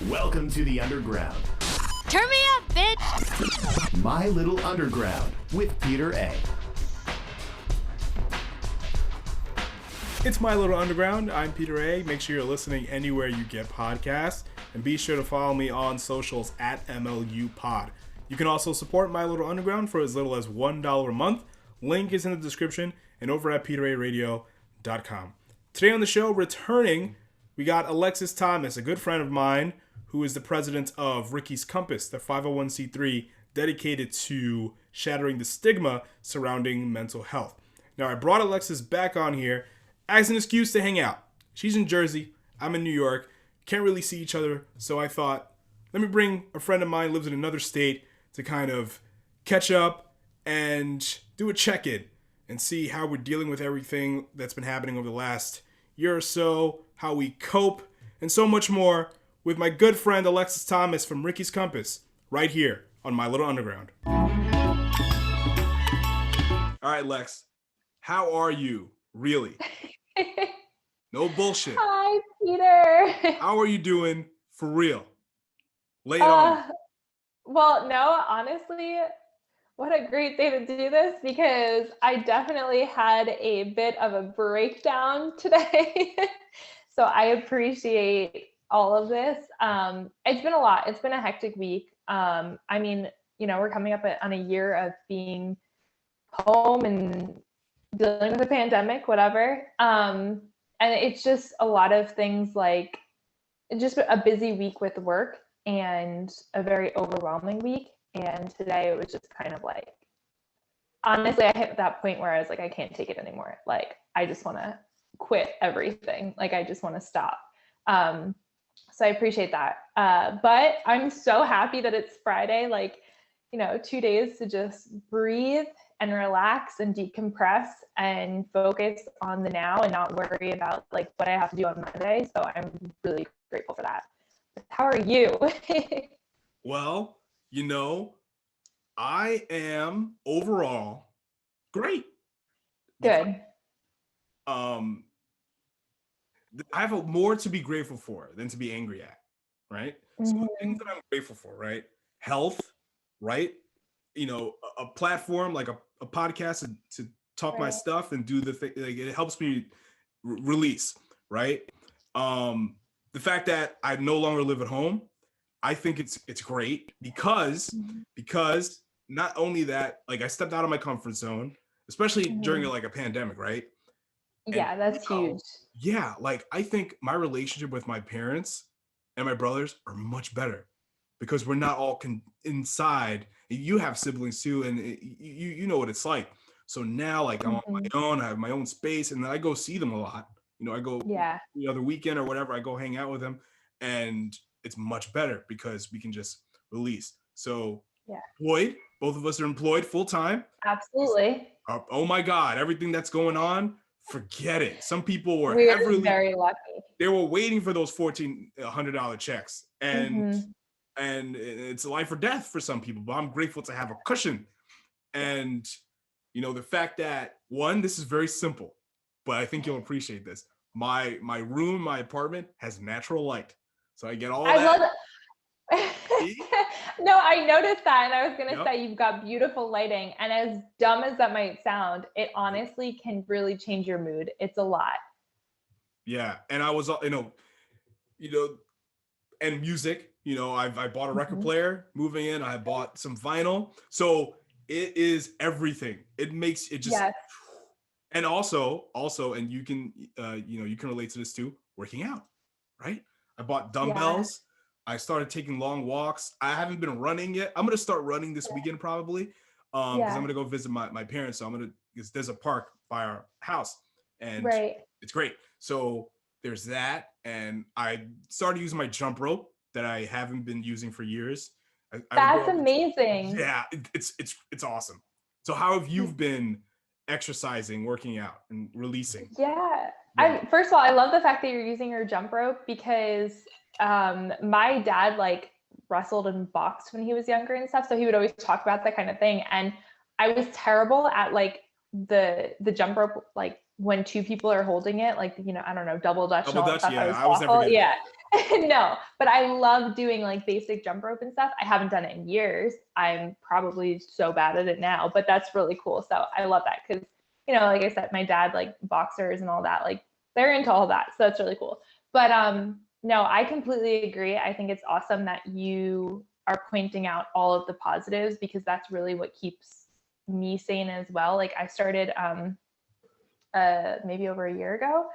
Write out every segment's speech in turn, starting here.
Welcome to the Underground. Turn me up, bitch! My Little Underground with Peter A. It's My Little Underground. I'm Peter A. Make sure you're listening anywhere you get podcasts. And be sure to follow me on socials at MLU Pod. You can also support My Little Underground for as little as $1 a month. Link is in the description and over at peteraradio.com. Today on the show, returning, we got Alexis Thomas, a good friend of mine, who is the president of Ricky's Compass, the 501c3 dedicated to shattering the stigma surrounding mental health. Now, I brought Alexis back on here as an excuse to hang out. She's in Jersey, I'm in New York, can't really see each other, so I thought, let me bring a friend of mine who lives in another state to kind of catch up and do a check-in and see how we're dealing with everything that's been happening over the last year or so, how we cope, and so much more with my good friend Alexis Thomas from Ricky's Compass, right here on My Little Underground. All right, Lex, how are you, really? No bullshit. Hi, Peter. How are you doing for real? Lay it on. Well, no, honestly, what a great day to do this, because I definitely had a bit of a breakdown today. So I appreciate all of this. It's been a lot. It's been a hectic week. I mean, we're coming up on a year of being home and dealing with the pandemic, whatever. And it's just a lot of things, like just a busy week with work and a very overwhelming week. And today it was just kind of like, honestly, I hit that point where I was like, I can't take it anymore. Like, I just want to quit everything. Like, I just want to stop. So I appreciate that. But I'm so happy that it's Friday, 2 days to just breathe and relax and decompress and focus on the now and not worry about what I have to do on Monday. So I'm really grateful for that. How are you? Well, I am overall great. Good. I have more to be grateful for than to be angry at, right? So the things that I'm grateful for, right? Health, right? A platform like a podcast to talk my stuff and do the thing. Like, it helps me release, right? The fact that I no longer live at home, I think it's great because not only that, I stepped out of my comfort zone, especially during a pandemic, right? Yeah, that's huge. Yeah, I think my relationship with my parents and my brothers are much better because we're not all inside. You have siblings too, and you know what it's like. So now, I'm on my own. I have my own space, and then I go see them a lot. I go the other weekend or whatever. I go hang out with them, and it's much better because we can just release. So, employed, both of us are employed full time. Absolutely. Oh my God, everything that's going on. Forget it. Some people were very lucky. They were waiting for those $1,400 checks, and it's life or death for some people. But I'm grateful to have a cushion, and the fact that this is very simple, but I think you'll appreciate this. My room, my apartment has natural light, so I get all that. I love it. No, I noticed that, and I was gonna say you've got beautiful lighting, and as dumb as that might sound, it honestly can really change your mood. It's a lot. Yeah, and I was, and music. I bought a record player. Moving in, I bought some vinyl. So it is everything. It makes it just. Yes. And also, and you can relate to this too. Working out, right? I bought dumbbells. Yeah. I started taking long walks. I haven't been running yet. I'm gonna start running this weekend probably, because I'm gonna go visit my parents. So there's a park by our house, and it's great. So there's that, and I started using my jump rope that I haven't been using for years. That's amazing. Yeah, it's awesome. So how have you been exercising, working out, and releasing? Yeah. First of all, I love the fact that you're using your jump rope because my dad wrestled and boxed when he was younger and stuff. So he would always talk about that kind of thing. And I was terrible at the jump rope, when two people are holding it, I don't know, double dutch and all that stuff. Yeah, I was never good. Yeah. No, but I love doing like basic jump rope and stuff. I haven't done it in years. I'm probably so bad at it now, but that's really cool. So I love that because, like I said, my dad, like boxers and all that, like they're into all that. So that's really cool. But no, I completely agree. I think it's awesome that you are pointing out all of the positives because that's really what keeps me sane as well. Like I started maybe over a year ago.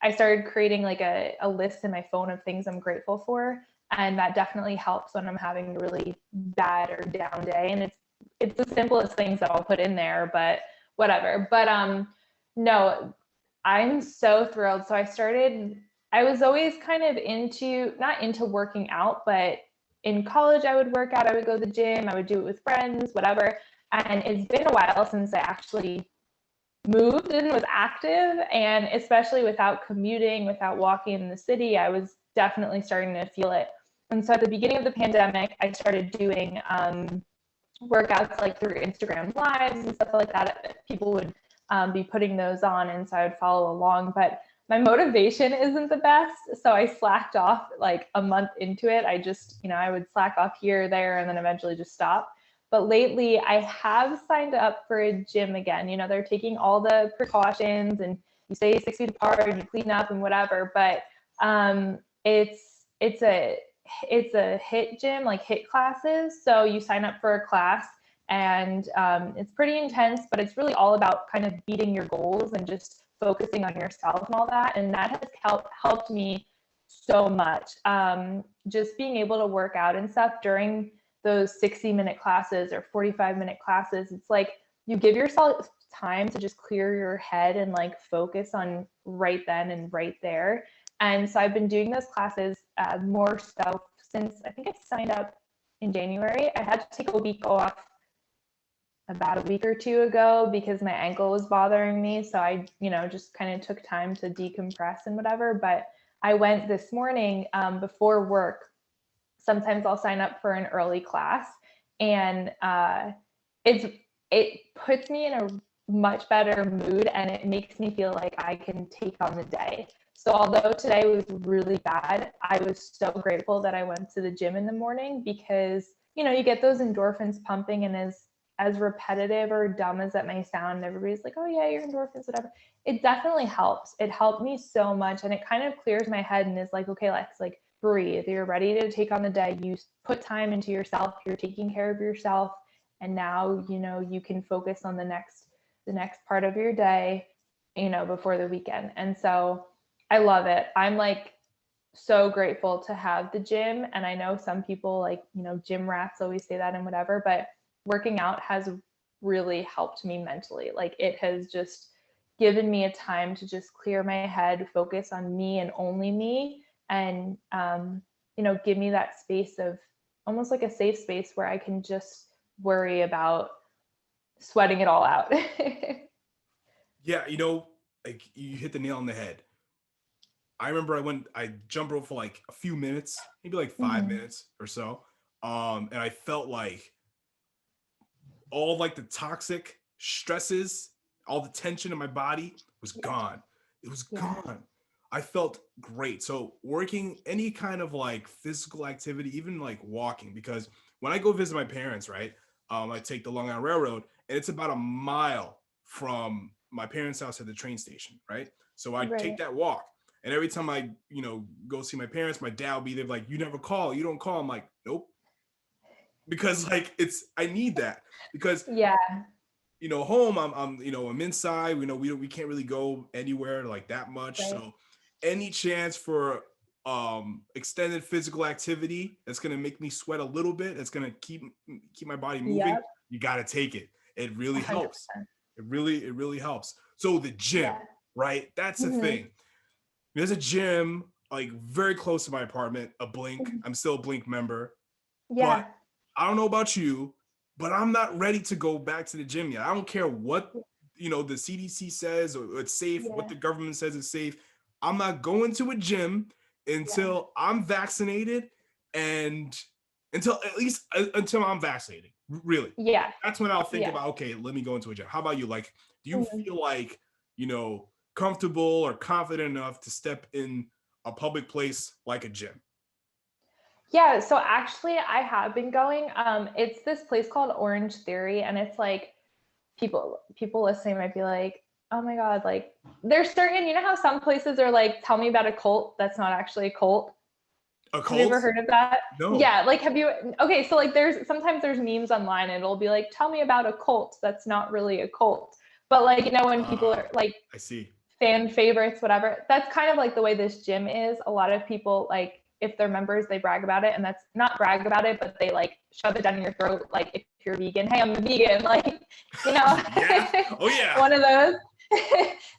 I started creating like a list in my phone of things I'm grateful for. And that definitely helps when I'm having a really bad or down day. And it's the simplest things that I'll put in there, but whatever. But no, I'm so thrilled. So I was always kind of not into working out, but in college I would work out, I would go to the gym, I would do it with friends, whatever. And it's been a while since I actually moved and was active, and especially without commuting, without walking in the city, I was definitely starting to feel it. And so at the beginning of the pandemic, I started doing workouts like through Instagram lives and stuff like that. People would be putting those on, and so I would follow along, but my motivation isn't the best, so I slacked off like a month into it. I just, I would slack off here or there and then eventually just stop. But lately I have signed up for a gym again. They're taking all the precautions and you stay 6 feet apart and you clean up and whatever. But it's a HIIT gym, like HIIT classes. So you sign up for a class and it's pretty intense, but it's really all about kind of beating your goals and just focusing on yourself and all that. And that has helped me so much. Just being able to work out and stuff during those 60-minute classes or 45-minute classes, it's like you give yourself time to just clear your head and like focus on right then and right there. And so I've been doing those classes more so since I think I signed up in January. I had to take a week off about a week or two ago because my ankle was bothering me. So I, just kind of took time to decompress and whatever. But I went this morning before work. Sometimes I'll sign up for an early class, and it puts me in a much better mood, and it makes me feel like I can take on the day. So although today was really bad, I was so grateful that I went to the gym in the morning because, you get those endorphins pumping, and as repetitive or dumb as that may sound, everybody's like, oh yeah, your endorphins, whatever. It definitely helps. It helped me so much, and it kind of clears my head and is like, okay, Lex, like breathe. You're ready to take on the day. You put time into yourself. You're taking care of yourself, and now you can focus on the next part of your day, before the weekend. And so I love it. I'm like so grateful to have the gym, and I know some people like gym rats always say that and whatever, but working out has really helped me mentally. Like it has just given me a time to just clear my head, focus on me and only me, and give me that space of almost like a safe space where I can just worry about sweating it all out. Yeah, like you hit the nail on the head. I remember I jumped rope for like a few minutes, maybe like 5 minutes or so. And I felt like all like the toxic stresses, all the tension in my body was gone. It was gone. I felt great. So working any kind of like physical activity, even like walking, because when I go visit my parents, right, I take the Long Island Railroad, and it's about a mile from my parents' house at the train station, right? So I take that walk, and every time I, go see my parents, my dad will be there like, you never call, you don't call. I'm like, nope, because like I need that because home I'm inside. We can't really go anywhere like that much. Right. So any chance for extended physical activity that's gonna make me sweat a little bit, that's gonna keep my body moving, you gotta take it. It really 100%. Helps. It really helps. So the gym, right? That's the thing. There's a gym like very close to my apartment, a Blink. I'm still a Blink member. But I don't know about you, but I'm not ready to go back to the gym yet. I don't care what the CDC says or it's safe, what the government says is safe. I'm not going to a gym until I'm vaccinated, and until I'm vaccinated. Really. Yeah. That's when I'll think about, okay, let me go into a gym. How about you? Like, do you feel like, comfortable or confident enough to step in a public place like a gym? Yeah, so actually I have been going. It's this place called Orange Theory, and it's like people listening might be like, oh my God, like there's certain, you know how some places are like, tell me about a cult that's not actually a cult. A Have cult? you ever heard of that? No. Yeah, like okay, so like sometimes there's memes online and it'll be like, tell me about a cult that's not really a cult. But like, you know, when people are like, I see. fan favorites, whatever, that's kind of like the way this gym is. A lot of people, like, if they're members, they brag about it, and that's not brag about it, but they like shove it down your throat. Like if you're vegan, hey, I'm a vegan, like, you know. Yeah. Oh yeah. One of those.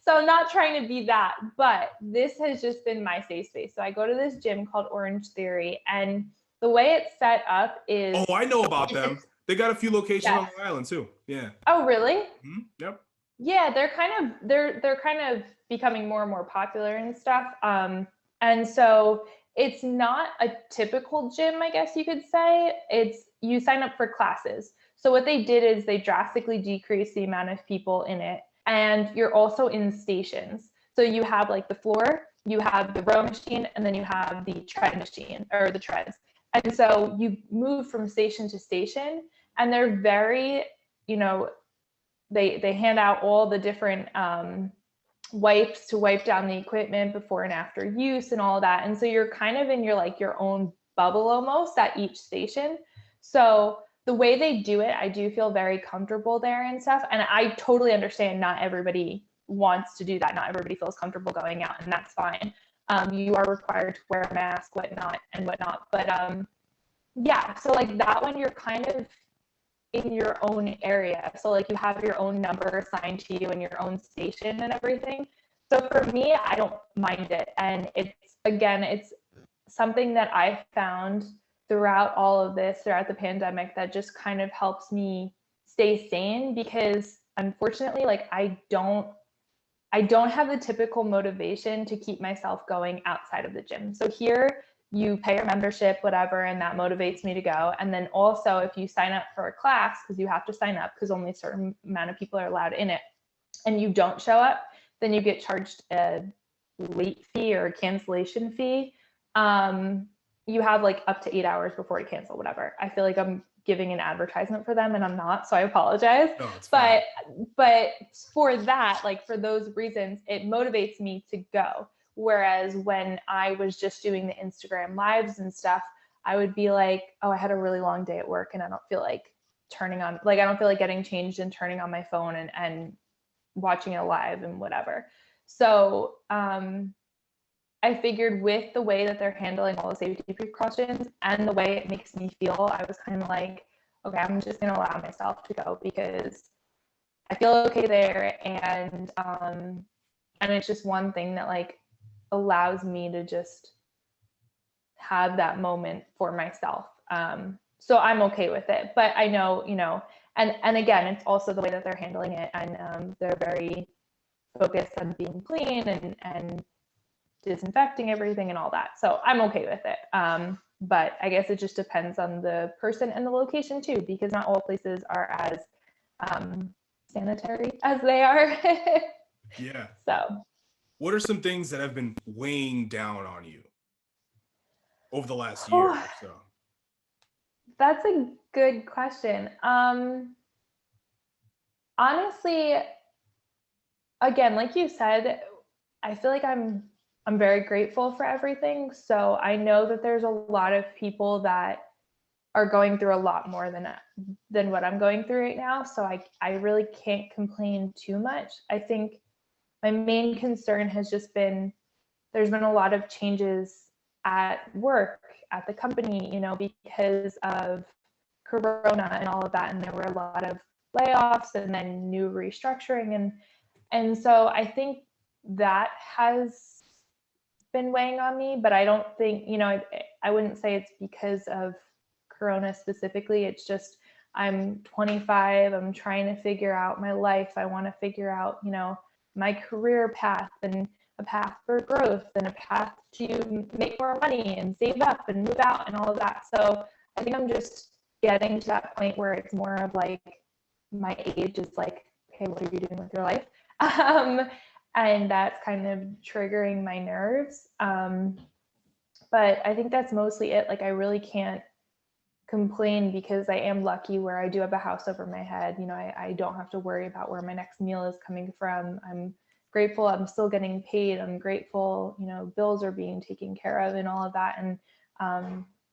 So I'm not trying to be that, but this has just been my safe space. So I go to this gym called Orange Theory, and the way it's set up is. Oh, I know about them. They got a few locations on the island too. Yeah. Oh, really? Mm-hmm. Yep. Yeah, they're kind of becoming more and more popular and stuff. And so it's not a typical gym, I guess you could say. It's you sign up for classes. So what they did is they drastically decreased the amount of people in it, and you're also in stations. So you have like the floor, you have the row machine, and then you have the tread machine or the treads. And so you move from station to station, and they're very, you know, they hand out all the different wipes to wipe down the equipment before and after use and all of that. And so you're kind of in your own bubble almost at each station. So the way they do it, I do feel very comfortable there and stuff. And I totally understand not everybody wants to do that. Not everybody feels comfortable going out, and that's fine. You are required to wear a mask, whatnot. But yeah, so like that one, you're kind of in your own area. So like you have your own number assigned to you and your own station and everything. So for me, I don't mind it. And it's something that I found throughout all of this, throughout the pandemic, that just kind of helps me stay sane, because unfortunately, like I don't have the typical motivation to keep myself going outside of the gym. So here, you pay your membership, whatever, and that motivates me to go. And then also if you sign up for a class, because you have to sign up because only a certain amount of people are allowed in it, and you don't show up, then you get charged a late fee or a cancellation fee. You have like up to 8 hours before to cancel, whatever. I feel like I'm giving an advertisement for them and I'm not, so I apologize. No, it's fine. But for that, like for those reasons, it motivates me to go. Whereas when I was just doing the Instagram lives and stuff, I would be like, oh, I had a really long day at work and I don't feel like I don't feel like getting changed and turning on my phone and watching it live and whatever. So I figured with the way that they're handling all the safety precautions and the way it makes me feel, I was kind of like, okay, I'm just going to allow myself to go because I feel okay there. And it's just one thing that like allows me to just have that moment for myself. So I'm okay with it, but I know, and again, it's also the way that they're handling it, and they're very focused on being clean and disinfecting everything and all that. So I'm okay with it. But I guess it just depends on the person and the location too, because not all places are as sanitary as they are. Yeah. So what are some things that have been weighing down on you over the last year or so? That's a good question. Honestly, again, like you said, I feel like I'm very grateful for everything. So I know that there's a lot of people that are going through a lot more than what I'm going through right now. So I really can't complain too much. I think my main concern has just been, there's been a lot of changes at work, at the company, because of Corona and all of that. And there were a lot of layoffs and then new restructuring. And so I think that has been weighing on me, but I don't think, I wouldn't say it's because of Corona specifically. It's just, I'm 25, I'm trying to figure out my life. I want to figure out, my career path and a path for growth and a path to make more money and save up and move out and all of that. So I think I'm just getting to that point where it's more of like my age is like, hey, what are you doing with your life? and that's kind of triggering my nerves. But I think that's mostly it. Like, I really can't complain because I am lucky where I do have a house over my head. You know, I don't have to worry about where my next meal is coming from. I'm grateful I'm still getting paid. I'm grateful, you know, bills are being taken care of and all of that. And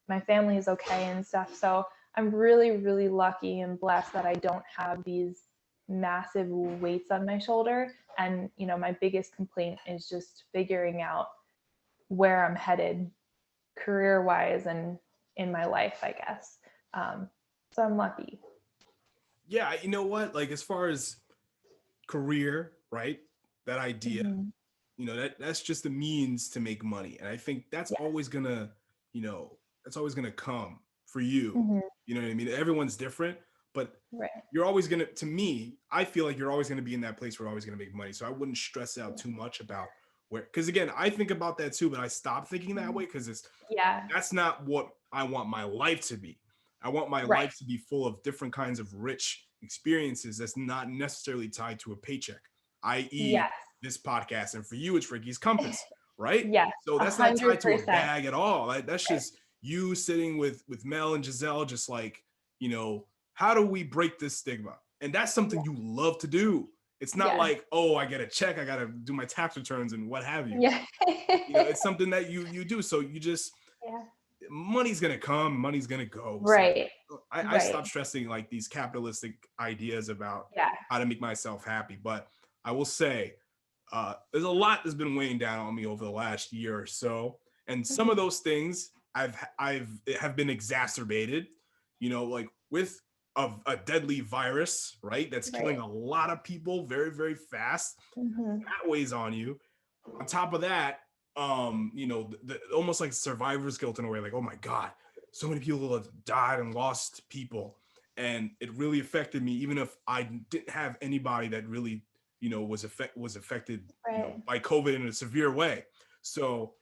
my family is okay and stuff. So I'm really, really lucky and blessed that I don't have these massive weights on my shoulder. And, you know, my biggest complaint is just figuring out where I'm headed career wise and in my life, I guess. So I'm lucky. Yeah, you know what? Like, as far as career, right? That idea, Mhm. you know, that's just the means to make money. And I think that's Yes. always gonna, you know, that's always gonna come for you. Mhm. You know what I mean? Everyone's different, but Right. you're always gonna, to me, I feel like you're always gonna be in that place where you're always gonna make money. So I wouldn't stress out too much about where, because again, I think about that too, but I stopped thinking that way because Yeah. that's not what I want my life to be. I want my Right. life to be full of different kinds of rich experiences that's not necessarily tied to a paycheck, i.e., Yes. this podcast. And for you, it's Ricky's Compass, right? Yes. So that's not tied to a 100%. bag at all. That's Right. just you sitting with Mel and Giselle, just like, you know, how do we break this stigma? And that's something you love to do. It's not Yes. like, oh, I get a check, I got to do my tax returns and what have you. Yeah. You know, it's something that you do. So you just, Yeah. money's gonna come, money's gonna go. Right. So I Right. stopped stressing like these capitalistic ideas about Yeah. how to make myself happy. But I will say, there's a lot that's been weighing down on me over the last year or so, and some of those things have been exacerbated. You know, like with a deadly virus, right? That's killing Right. a lot of people very, very fast. Mhm. That weighs on you. On top of that, you know, the almost like survivor's guilt in a way, like, oh my God, so many people have died and lost people. And it really affected me, even if I didn't have anybody that really, you know, was affected, you know, Right. by COVID in a severe way. So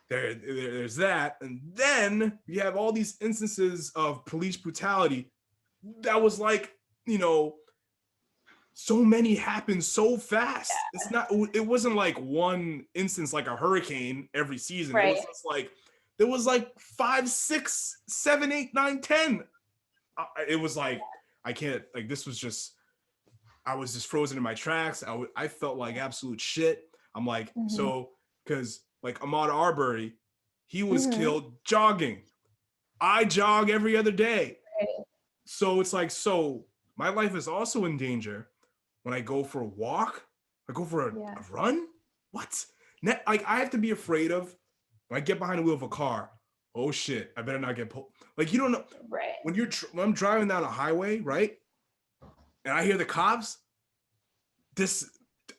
there's that. And then you have all these instances of police brutality that was like, you know, so many happen so fast. It wasn't like one instance like a hurricane every season. It was Right. just like, there was like 5, 6, 7, 8, 9, 10. It was like, I can't, like, this was just, I was just frozen in my tracks. I felt like absolute shit. I'm like, Mhm. so, because like Ahmaud Arbery, he was Mhm. killed jogging. I jog every other day. Right. So it's like, so my life is also in danger when I go for a walk, I go for Yeah. a run. What? Like, I have to be afraid of when I get behind the wheel of a car. Oh shit! I better not get pulled. Like, you don't know Right. when when I'm driving down a highway, right? And I hear the cops.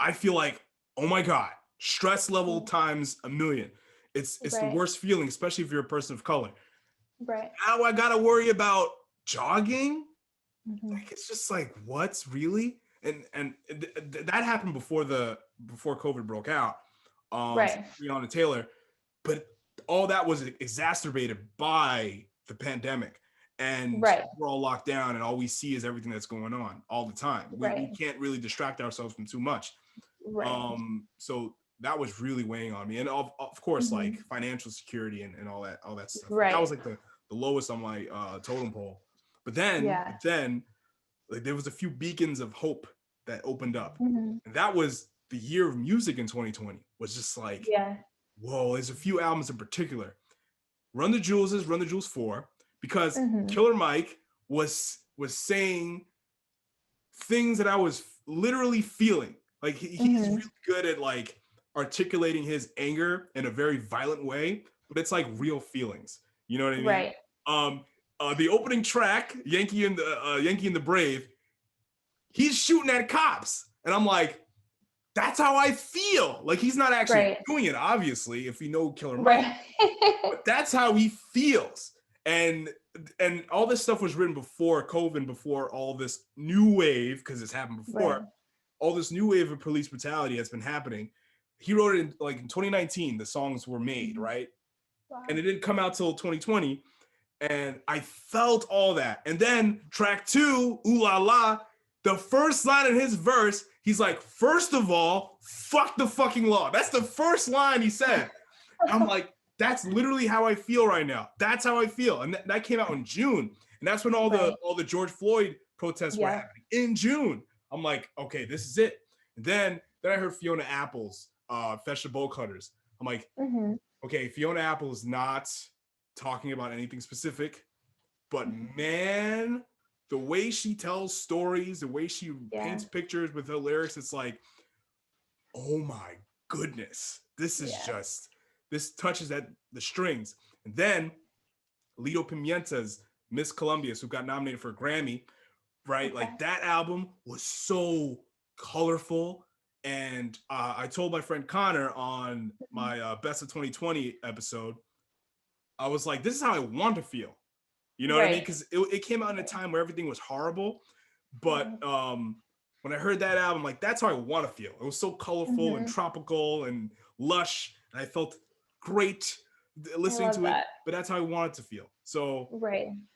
I feel like, oh my God, stress level times a million. It's the Right. worst feeling, especially if you're a person of color. Right. Now I gotta worry about jogging. Mhm. Like, it's just like, what's really? And that happened before COVID broke out. Right. Breonna Taylor, but all that was exacerbated by the pandemic, and Right. we're all locked down, and all we see is everything that's going on all the time. We Right. can't really distract ourselves from too much. Right. So that was really weighing on me, and of course, Mhm. like financial security and all that stuff. That Right. was like the lowest on my totem pole. But then Yeah. like, there was a few beacons of hope that opened up. Mhm. And that was the year of music in 2020. Was just like, Yeah. whoa, there's a few albums in particular. Run the Jewels 4, because Mhm. Killer Mike was saying things that I was literally feeling. Like, he's Mhm. really good at like articulating his anger in a very violent way, but it's like real feelings. You know what I mean? Right. The opening track, Yankee and the Brave, he's shooting at cops, and I'm like, that's how I feel. Like, he's not actually Right. doing it, obviously, if you know Killer Mike, Right. but that's how he feels. And all this stuff was written before COVID, before all this new wave, because it's happened before. Right. All this new wave of police brutality has been happening. He wrote it in 2019. The songs were made, right? Wow. And it didn't come out till 2020. And I felt all that. And then track 2, Ooh La La, the first line in his verse, He's like, first of all, fuck the fucking law. That's the first line he said. I'm like, that's literally how I feel right now. That's how I feel. And that came out in June. And that's when all the George Floyd protests were happening in June. I'm like, okay, this is it. And then I heard Fiona Apple's Fetch the Bolt Cutters. I'm like, okay, Fiona Apple is not talking about anything specific, but man, the way she tells stories, the way she paints pictures with her lyrics, it's like, oh my goodness, this is just, this touches at the strings. And then Lido Pimienta's Miss Columbia's, who got nominated for a Grammy, right? Like that album was so colorful. And I told my friend Connor on my Best of 2020 episode, I was like, this is how I want to feel. You know what I mean? Because it came out in a time where everything was horrible. But when I heard that album, like, that's how I want to feel. It was so colorful and tropical and lush. And I felt great listening to it. But that's how I wanted to feel. So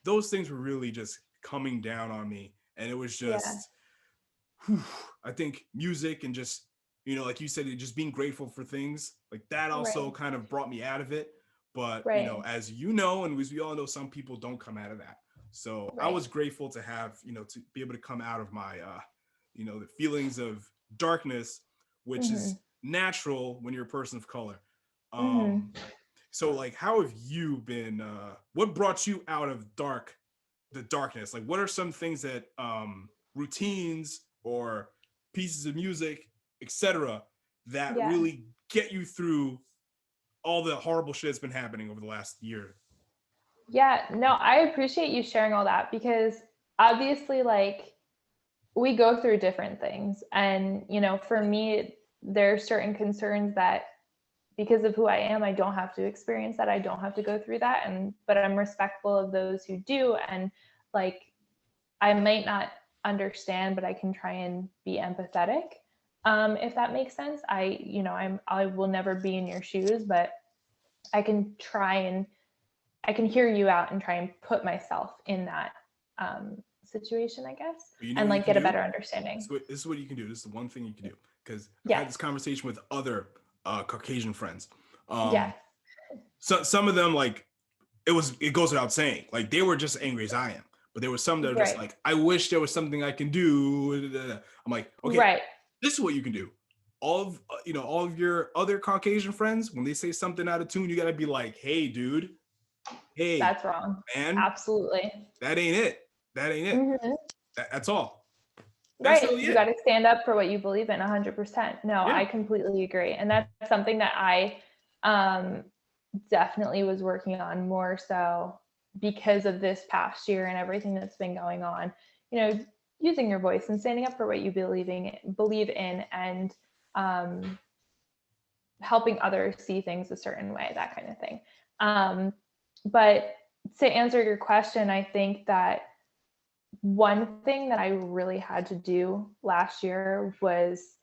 those things were really just coming down on me. And it was just, I think music and just, you know, like you said, just being grateful for things like that also kind of brought me out of it. But, you know, as you know, and as we all know, some people don't come out of that. So I was grateful to have, you know, to be able to come out of my, you know, the feelings of darkness, which is natural when you're a person of color. So like, how have you been, what brought you out of the darkness? Like, what are some things that routines or pieces of music, etc., that really get you through all the horrible shit that's been happening over the last year? Yeah, no, I appreciate you sharing all that, because obviously, like, we go through different things. And, you know, for me, there are certain concerns that because of who I am, I don't have to experience that. I don't have to go through that. But I'm respectful of those who do. And like, I might not understand, but I can try and be empathetic. If that makes sense. I will never be in your shoes, but I can try and I can hear you out and try and put myself in that situation, I guess, and like get a better understanding. This is what you can do. This is the one thing you can do, because I've had this conversation with other Caucasian friends. So some of them, like, it goes without saying, like, they were just angry as I am, but there were some that are just like, I wish there was something I can do. I'm like, okay, this is what you can do. All of your other Caucasian friends, when they say something out of tune, you gotta be like, hey, dude, hey, that's wrong, man. Absolutely. That ain't it. That's all. That's really you got to stand up for what you believe in 100%. No, I completely agree. And that's something that I definitely was working on more so because of this past year and everything that's been going on. You know, using your voice and standing up for what you believe in, and helping others see things a certain way, that kind of thing. But to answer your question, I think that one thing that I really had to do last year was,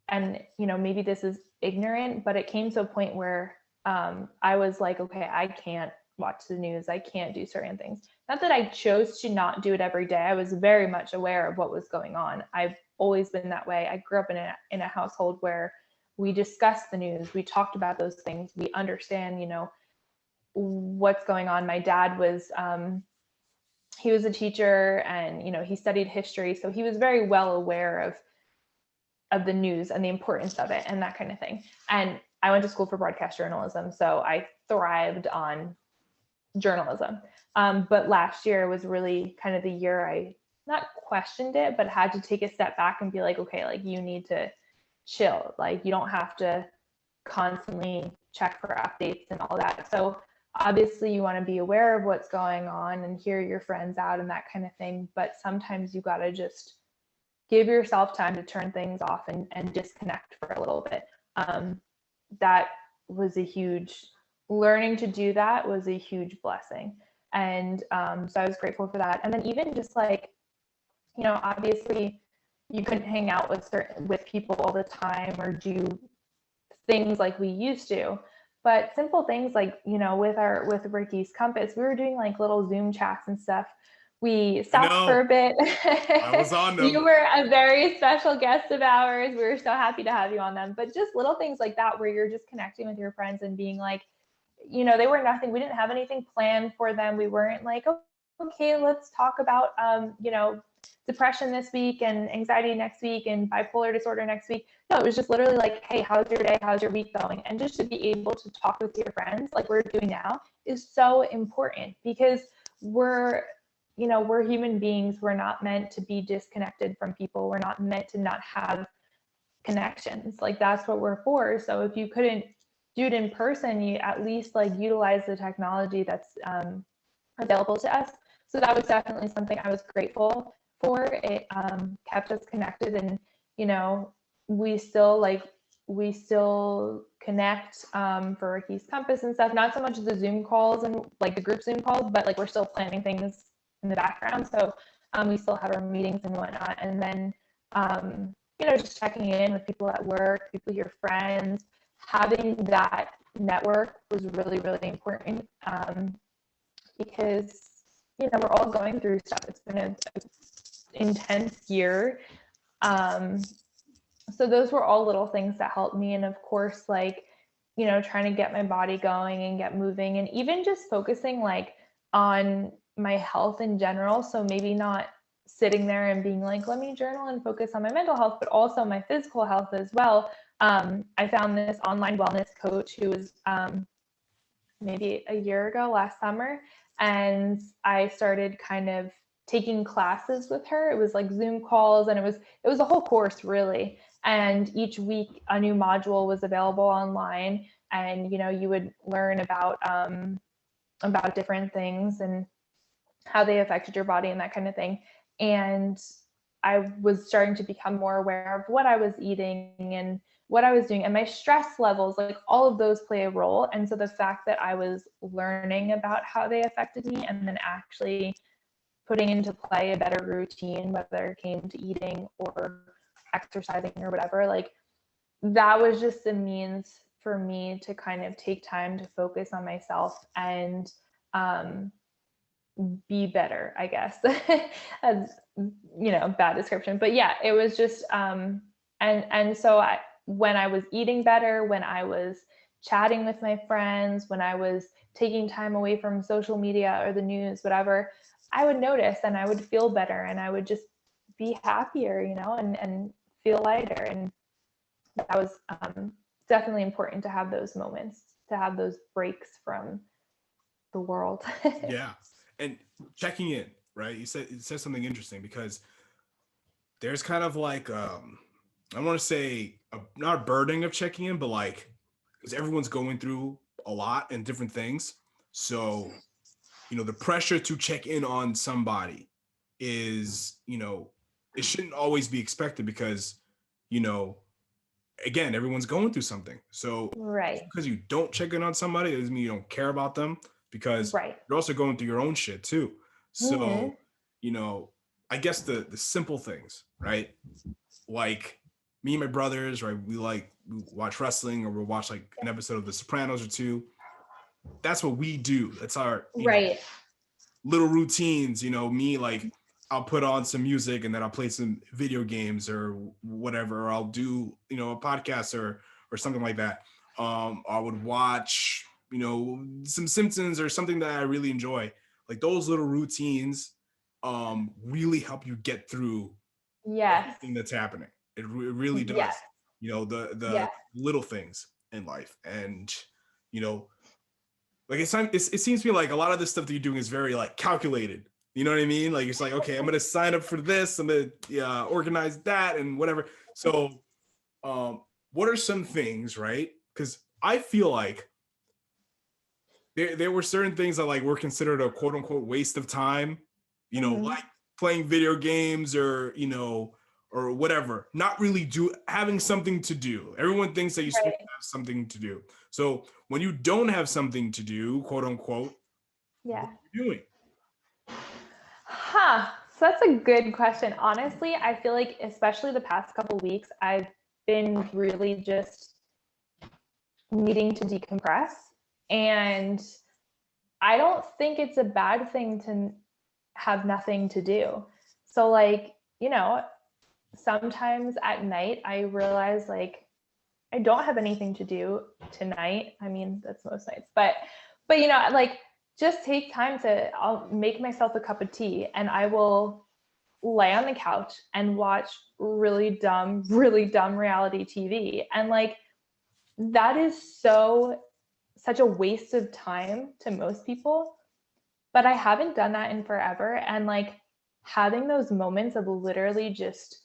and you know, maybe this is ignorant, but it came to a point where I was like, okay, I can't watch the news. I can't do certain things. Not that I chose to not do it every day. I was very much aware of what was going on. I've always been that way. I grew up in a household where we discussed the news. We talked about those things. We understand, you know, what's going on. My dad was, he was a teacher, and, you know, he studied history. So he was very well aware of the news and the importance of it and that kind of thing. And I went to school for broadcast journalism, so I thrived on journalism. But last year was really kind of the year I not questioned it, but had to take a step back and be like, okay, like, you need to chill. Like, you don't have to constantly check for updates and all that. So obviously you want to be aware of what's going on and hear your friends out and that kind of thing. But sometimes you got to just give yourself time to turn things off and disconnect for a little bit. That was a huge, learning to do that was a huge blessing. And so I was grateful for that. And then even just like, you know, obviously you couldn't hang out with people all the time or do things like we used to. But simple things like, you know, with Ricky's Compass, we were doing like little Zoom chats and stuff We stopped for a bit. I was on them. You were a very special guest of ours. We were so happy to have you on them. But just little things like that where you're just connecting with your friends and being like, you know, they were nothing. We didn't have anything planned for them. We weren't like, oh, okay, let's talk about, you know, depression this week and anxiety next week and bipolar disorder next week. No, it was just literally like, hey, how's your day? How's your week going? And just to be able to talk with your friends like we're doing now is so important because we're human beings. We're not meant to be disconnected from people. We're not meant to not have connections. Like that's what we're for. So if you couldn't do it in person, you at least like utilize the technology that's available to us. So that was definitely something I was grateful for. It kept us connected, and you know, we still connect for Keys Compass and stuff. Not so much the Zoom calls and like the group Zoom calls, but like we're still planning things in the background. So we still have our meetings and whatnot. And then you know, just checking in with people at work, people, your friends, having that network was really, really important because, you know, we're all going through stuff. It's been an intense year. So those were all little things that helped me. And of course, like, you know, trying to get my body going and get moving and even just focusing like on my health in general. So maybe not sitting there and being like, let me journal and focus on my mental health, but also my physical health as well. I found this online wellness coach who was maybe a year ago, last summer, and I started kind of taking classes with her. It was like Zoom calls, and it was a whole course really. And each week a new module was available online, and you know, you would learn about different things and how they affected your body and that kind of thing. And I was starting to become more aware of what I was eating and what I was doing and my stress levels, like all of those play a role. And so the fact that I was learning about how they affected me and then actually putting into play a better routine, whether it came to eating or exercising or whatever, like that was just a means for me to kind of take time to focus on myself and be better, I guess. As you know, bad description, but yeah, it was just and so when I was eating better, when I was chatting with my friends, when I was taking time away from social media or the news, whatever, I would notice and I would feel better and I would just be happier, you know, and feel lighter. And that was definitely important to have those moments, to have those breaks from the world. Yeah. And checking in, right? You said something interesting because there's kind of like I want to say not a burden of checking in, but like because everyone's going through a lot and different things. So, you know, the pressure to check in on somebody is, you know, it shouldn't always be expected because, you know, again, everyone's going through something. So Right. because you don't check in on somebody, it doesn't mean you don't care about them because Right. you're also going through your own shit too. So, Mhm. you know, I guess the simple things, right? Like me and my brothers, right? We watch wrestling or we'll watch like an episode of The Sopranos or two. That's what we do. That's our Right. little routines. You know, me like I'll put on some music and then I'll play some video games or whatever. Or I'll do, you know, a podcast or something like that. I would watch, you know, some Simpsons or something that I really enjoy. Like those little routines really help you get through Yes. everything that's happening. It really does. Yes. You know, the Yes. little things in life. And, you know, like it seems to me like a lot of this stuff that you're doing is very like calculated. You know what I mean? Like it's like, okay, I'm gonna sign up for this, I'm gonna organize that and whatever. So what are some things, right? Because I feel like there were certain things that like were considered a quote unquote waste of time, you know, like playing video games or, you know, or whatever, not really having something to do. Everyone thinks that you're supposed to have something to do. So when you don't have something to do, quote unquote, Yeah. what are you doing? So that's a good question. Honestly, I feel like especially the past couple weeks, I've been really just needing to decompress. And I don't think it's a bad thing to have nothing to do. So like, sometimes at night I realize like I don't have anything to do tonight. I mean, that's most nights, but like just take time I'll make myself a cup of tea and I will lay on the couch and watch really dumb reality TV. And like, that is such a waste of time to most people, but I haven't done that in forever. And like having those moments of literally just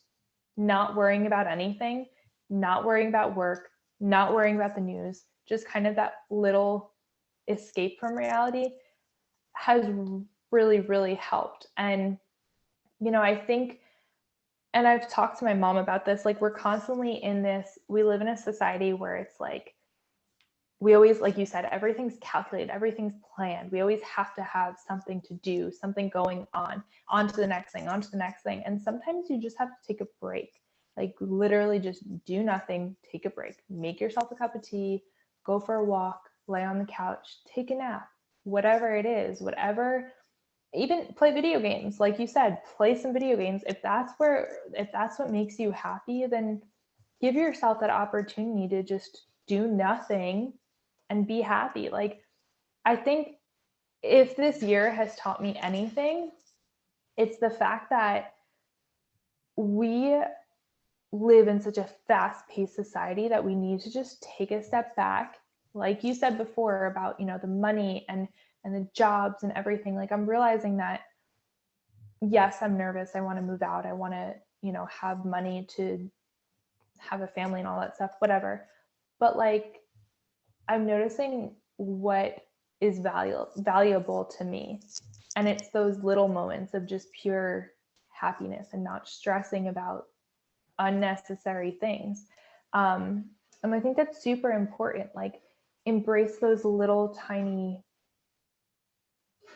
not worrying about anything, not worrying about work, not worrying about the news, just kind of that little escape from reality has really, really helped. And, I think, and I've talked to my mom about this, like we're constantly we live in a society where it's like, we always, like you said, everything's calculated, everything's planned. We always have to have something to do, something going on to the next thing, on to the next thing. And sometimes you just have to take a break, like literally just do nothing, take a break, make yourself a cup of tea, go for a walk, lay on the couch, take a nap, whatever it is, even play video games. Like you said, play some video games. If that's what makes you happy, then give yourself that opportunity to just do nothing and be happy. Like, I think if this year has taught me anything, it's the fact that we live in such a fast-paced society that we need to just take a step back. Like you said before about, the money and the jobs and everything. Like, I'm realizing that, yes, I'm nervous. I want to move out. I want to, have money to have a family and all that stuff, whatever. But like, I'm noticing what is valuable to me. And it's those little moments of just pure happiness and not stressing about unnecessary things. And I think that's super important. Like, embrace those little tiny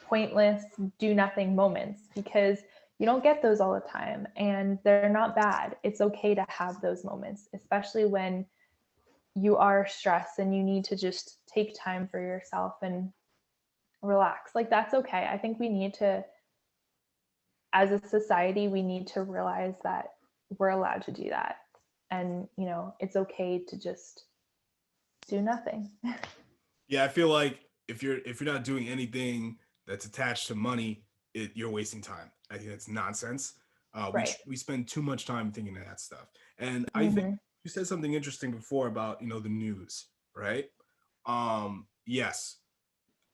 pointless do nothing moments, because you don't get those all the time and they're not bad. It's okay to have those moments, especially when you are stressed and you need to just take time for yourself and relax. Like, that's okay. I think we need to, as a society, we need to realize that we're allowed to do that. And, it's okay to just do nothing. Yeah, I feel like if you're not doing anything that's attached to money, you're wasting time. I think that's nonsense. Right. We spend too much time thinking of that stuff. And I think Mm-hmm. you said something interesting before about, the news, right? Yes,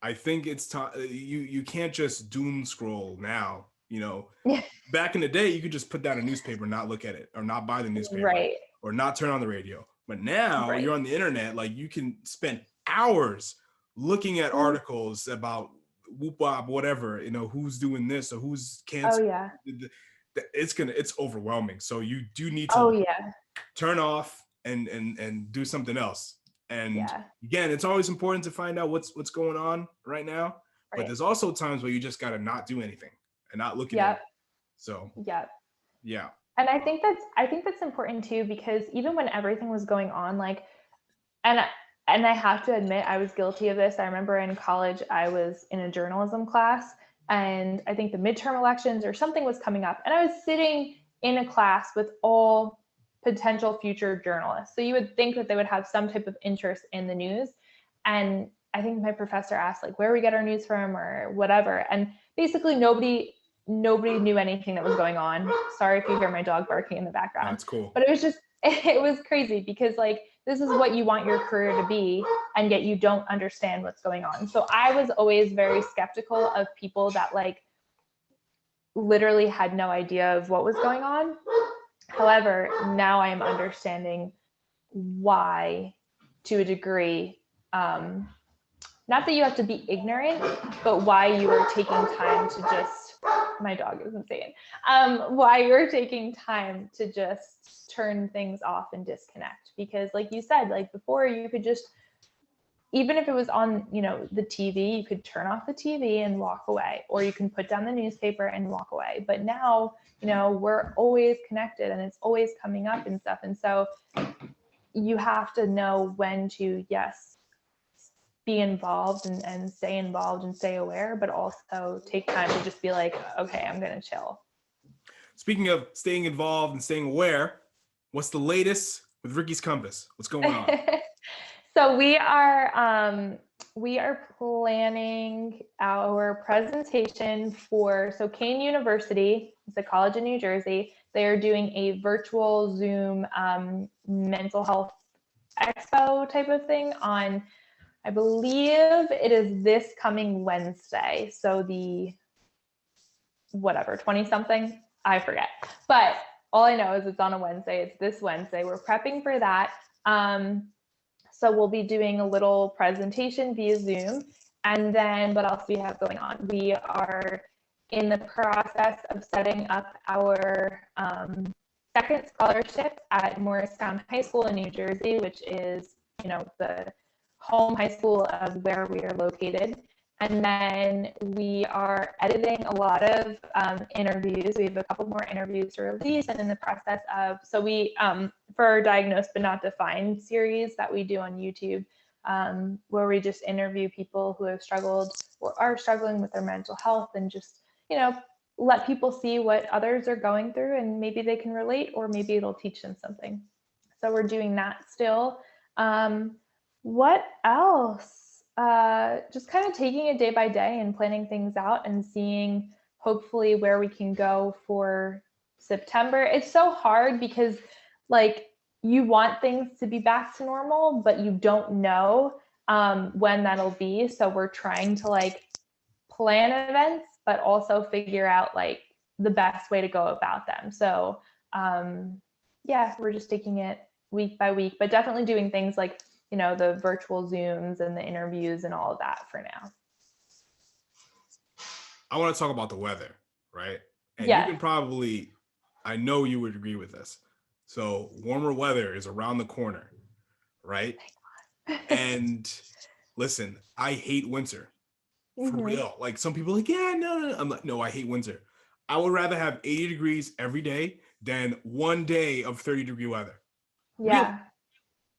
I think it's time. You can't just doom scroll now. Yeah. Back in the day, you could just put down a newspaper, not look at it, or not buy the newspaper, Right. or not turn on the radio. But now Right. you're on the internet, like you can spend hours looking at articles about whoop wop, whatever, who's doing this or who's Oh canceled. yeah. It's overwhelming. So you do need Oh to yeah. turn off and do something else. And Yeah. again, it's always important to find out what's going on right now. But Right. there's also times where you just gotta not do anything and not look at Yep. it. So Yep. yeah. And I think that's important too, because even when everything was going on, like, and I have to admit, I was guilty of this. I remember in college, I was in a journalism class, and I think the midterm elections or something was coming up, and I was sitting in a class with all potential future journalists. So you would think that they would have some type of interest in the news. And I think my professor asked like where we get our news from or whatever. And basically nobody knew anything that was going on. Sorry if you hear my dog barking in the background. That's cool. But it was crazy because like this is what you want your career to be, and yet you don't understand what's going on. So I was always very skeptical of people that like literally had no idea of what was going on. However, now I am understanding why, to a degree, not that you have to be ignorant, but why you are taking time to just, my dog is insane, why you're taking time to just turn things off and disconnect. Because like you said, like before you could just, even if it was on, the TV, you could turn off the TV and walk away, or you can put down the newspaper and walk away. But now, we're always connected and it's always coming up and stuff. And so you have to know when to, yes, be involved and stay aware, but also take time to just be like, okay, I'm going to chill. Speaking of staying involved and staying aware, what's the latest with Ricky's Compass? What's going on? So we are planning our presentation for, so Kane University, it's a college in New Jersey. They are doing a virtual Zoom mental health expo type of thing on, I believe it is this coming Wednesday. So the 20 something, I forget. But all I know is it's on a Wednesday. It's this Wednesday. We're prepping for that. So we'll be doing a little presentation via Zoom. And then what else do we have going on? We are in the process of setting up our second scholarship at Morristown High School in New Jersey, which is, the home high school of where we are located. And then we are editing a lot of interviews. We have a couple more interviews to release, and in the process of, so we, for our Diagnosed but Not Defined series that we do on YouTube, where we just interview people who have struggled or are struggling with their mental health, and just, let people see what others are going through, and maybe they can relate, or maybe it'll teach them something. So we're doing that still. What else? Just kind of taking it day by day and planning things out and seeing hopefully where we can go for September. It's so hard because you want things to be back to normal, but you don't know when that'll be. So we're trying to plan events, but also figure out the best way to go about them. So we're just taking it week by week, but definitely doing things like the virtual Zooms and the interviews and all of that for now. I want to talk about the weather, right? And yeah. You can probably, I know you would agree with this. So warmer weather is around the corner, right? And listen, I hate winter for real. Some people are like, yeah, no. I'm like, no, I hate winter. I would rather have 80 degrees every day than one day of 30-degree weather. Yeah. Really.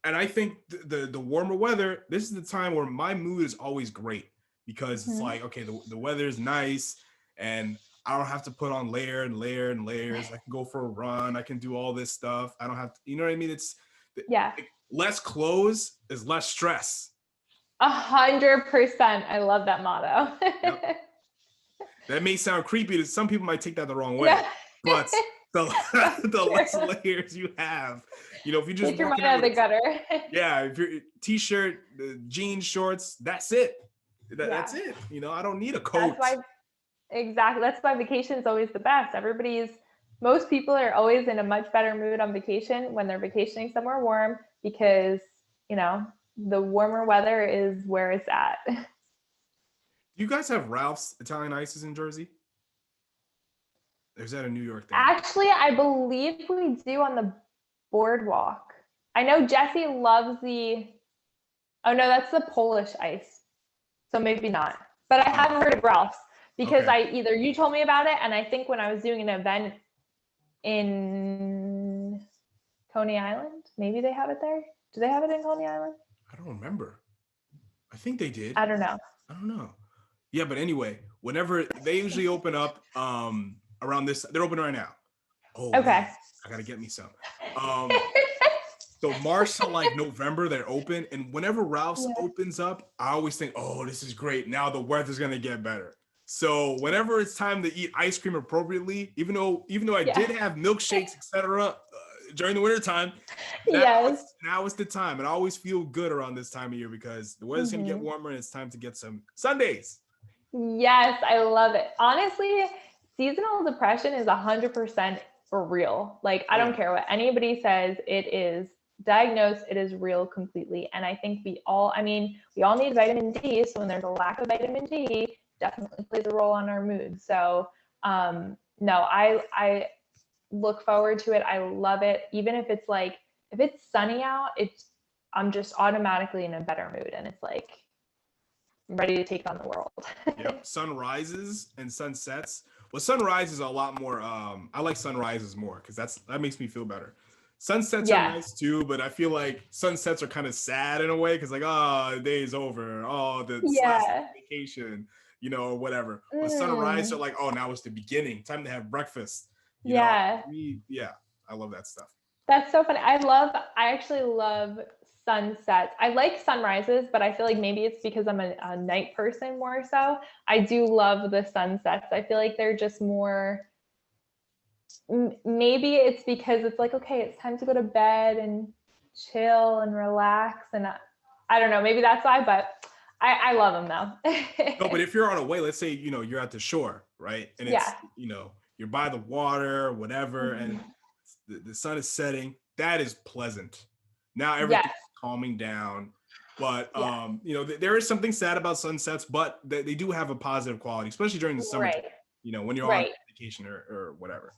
And I think the warmer weather, this is the time where my mood is always great, because it's okay, the weather is nice and I don't have to put on layer and layers. I can go for a run. I can do all this stuff. I don't have to, you know what I mean? It's less clothes is less stress. 100%. I love that motto. Yep. That may sound creepy. Some people might take that the wrong way, but the less layers you have, if you just take your mind out of the gutter. If you're t-shirt, jeans, shorts, that's it. That's it. I don't need a coat. That's why vacation is always the best. Most people are always in a much better mood on vacation when they're vacationing somewhere warm, because the warmer weather is where it's at. You guys have Ralph's Italian Ices in Jersey? Or is that a New York thing? Actually, I believe we do on the boardwalk. I know Jesse loves oh no, that's the Polish ice. So maybe not. But I haven't heard of Ralph's, because either you told me about it, and I think when I was doing an event in Coney Island, maybe they have it there. Do they have it in Coney Island? I don't remember. I think they did. I don't know. Yeah, but anyway, whenever they usually open up around this, they're open right now. Oh, okay. Man, I gotta get me some. So March to November, they're open, and whenever Ralph's opens up, I always think, oh, this is great. Now the weather's gonna get better. So whenever it's time to eat ice cream appropriately, even though I did have milkshakes, etc. During the winter time, now it's the time. And I always feel good around this time of year, because the weather's gonna get warmer and it's time to get some sundaes. Yes, I love it. Honestly, seasonal depression is 100% for real. I don't care what anybody says, it is diagnosed, it is real completely. And I think we all need vitamin D. So when there's a lack of vitamin D, definitely plays a role on our mood. So no, I look forward to it. I love it. Even if it's if it's sunny out, I'm just automatically in a better mood, and it's I'm ready to take on the world. Yep. Sunrises and sunsets. Well, sunrise is a lot more. I like sunrises more, because that makes me feel better. Sunsets are nice too, but I feel like sunsets are kind of sad in a way because like, oh, the day is over. Oh, the last vacation, or whatever. But sunrise are like, oh, now it's the beginning. Time to have breakfast. You know, I love that stuff. That's so funny. I actually love sunsets. I like sunrises, but I feel like maybe it's because I'm a night person more so. I do love the sunsets. I feel like they're just more, maybe it's because it's like, okay, it's time to go to bed and chill and relax. And I don't know, maybe that's why, but I love them though. No, but if you're on a way, let's say, you're at the shore, right? And it's, you're by the water, whatever, and the sun is setting, that is pleasant. Now everything's calming down. But, there is something sad about sunsets, but they do have a positive quality, especially during the summer, when you're on vacation or whatever.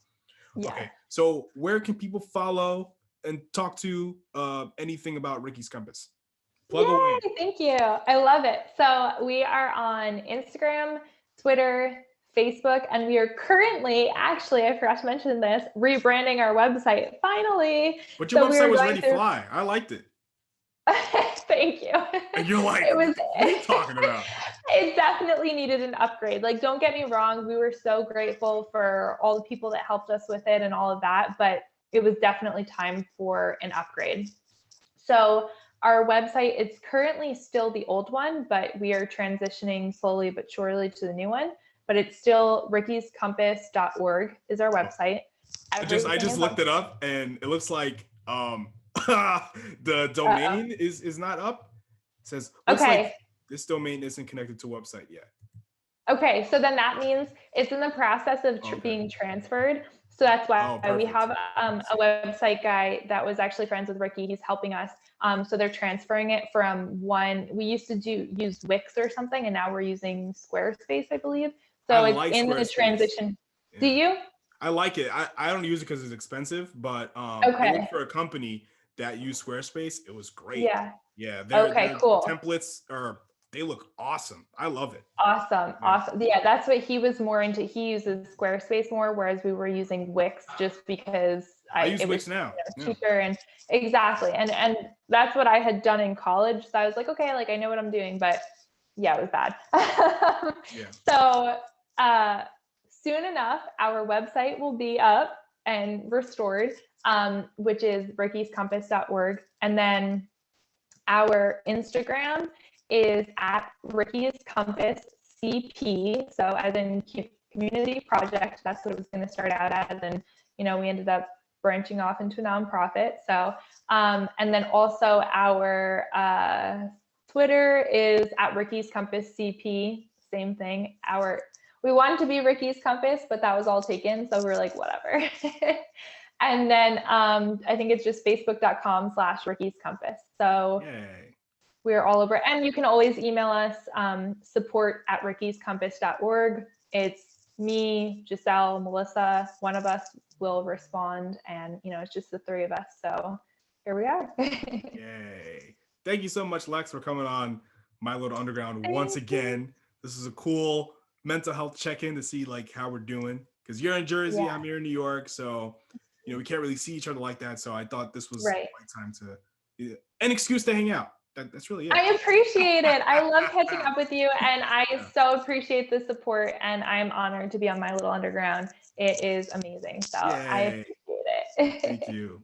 Yeah. Okay, so where can people follow and talk to anything about Ricky's Compass? Plug away. Thank you. I love it. So we are on Instagram, Twitter, Facebook, and we are currently, actually, I forgot to mention this, rebranding our website finally. But your website was ready to fly. I liked it. Thank you. And you're like, what are you talking about? It definitely needed an upgrade. Like, don't get me wrong. We were so grateful for all the people that helped us with it and all of that, but it was definitely time for an upgrade. So our website, it's currently still the old one, but we are transitioning slowly but surely to the new one. But it's still rickyscompass.org is our website. I just looked it up and it looks like the domain is not up. It says like this domain isn't connected to website yet. Okay, so then that means it's in the process of being transferred. So that's why we have a website guy that was actually friends with Ricky. He's helping us. So they're transferring it from one. We used to use Wix or something, and now we're using Squarespace, I believe. So it's in the transition. Yeah. Do you? I like it. I don't use it because it's expensive, but I worked for a company that used Squarespace. It was great. Yeah. Their cool. Templates they look awesome. I love it. Awesome. Yeah, that's what he was more into. He uses Squarespace more, whereas we were using Wix just because I use Wix now. Cheaper and exactly. And that's what I had done in college. So I was like, okay, like I know what I'm doing, but yeah, it was bad. So soon enough, our website will be up and restored, which is rickyscompass.org. And then our Instagram is at Ricky's Compass CP. So as in community project, that's what it was going to start out as. And, we ended up branching off into a nonprofit. So, and then also our Twitter is at Ricky's Compass CP. Same thing. We wanted to be Ricky's Compass, but that was all taken. So we were like, whatever. And then I think it's just facebook.com/Ricky's Compass. So we're all over. And you can always email us support@rickyscompass.org. It's me, Giselle, Melissa. One of us will respond. And, it's just the three of us. So here we are. Yay. Thank you so much, Lex, for coming on My Little Underground once again. This is a cool mental health check-in to see like how we're doing. Because you're in Jersey, I'm here in New York. So, we can't really see each other like that. So I thought this was the right time to an excuse to hang out. That's really it. I appreciate it. I love catching up with you, and I so appreciate the support, and I'm honored to be on My Little Underground. It is amazing. So I appreciate it. Thank you.